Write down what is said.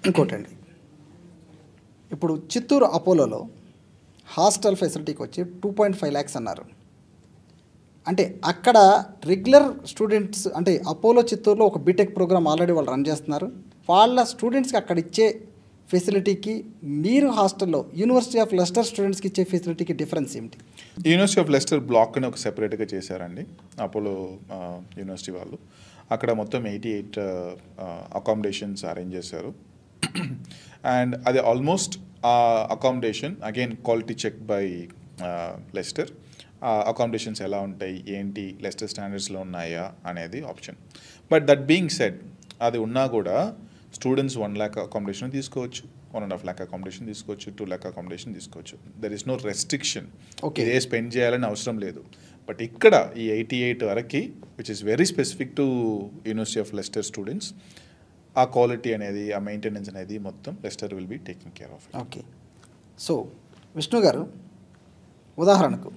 ఇంకోటండి, ఇప్పుడు చిత్తూరు అపోలోలో హాస్టల్ ఫెసిలిటీకి వచ్చి 2.5 lakhs అన్నారు. అంటే అక్కడ రెగ్యులర్ స్టూడెంట్స్, అంటే అపోలో చిత్తూరులో ఒక బీటెక్ ప్రోగ్రామ్ ఆల్రెడీ వాళ్ళు రన్ చేస్తున్నారు. వాళ్ళ స్టూడెంట్స్కి అక్కడ ఇచ్చే ఫెసిలిటీకి మీరు హాస్టల్లో యూనివర్సిటీ ఆఫ్ లెస్టర్ స్టూడెంట్స్కి ఇచ్చే ఫెసిలిటీకి డిఫరెన్స్ ఏమిటి? యూనివర్సిటీ ఆఫ్ లెస్టర్ బ్లాక్ అని ఒక సెపరేట్గా చేశారండి అపోలో యూనివర్సిటీ వాళ్ళు. అక్కడ మొత్తం 88 అకామిడేషన్స్ అరేంజ్ చేశారు. అండ్ అది almost accommodation again quality check by Leicester. Accommodations ఎలా ఉంటాయి, ఏంటి, లెస్టర్ స్టాండర్డ్స్లో ఉన్నాయా అనేది option. But that being said, అది ఉన్నా కూడా స్టూడెంట్స్ 1 lakh అకామిడేషన్ తీసుకోవచ్చు, 1.5 lakh అకామిడేషన్ తీసుకోవచ్చు, 2 lakh అకామిడేషన్ తీసుకోవచ్చు. There is no restriction. ఇదే స్పెండ్ చేయాలని అవసరం లేదు. బట్ ఇక్కడ ఈ 88 వరకు, which is very specific to university of Leicester students, ఆ క్వాలిటీ అనేది, ఆ మెయింటెనెన్స్ అనేది మొత్తం Leicester will be taking care of. Okay. So Vishnu garu, ఉదాహరణకు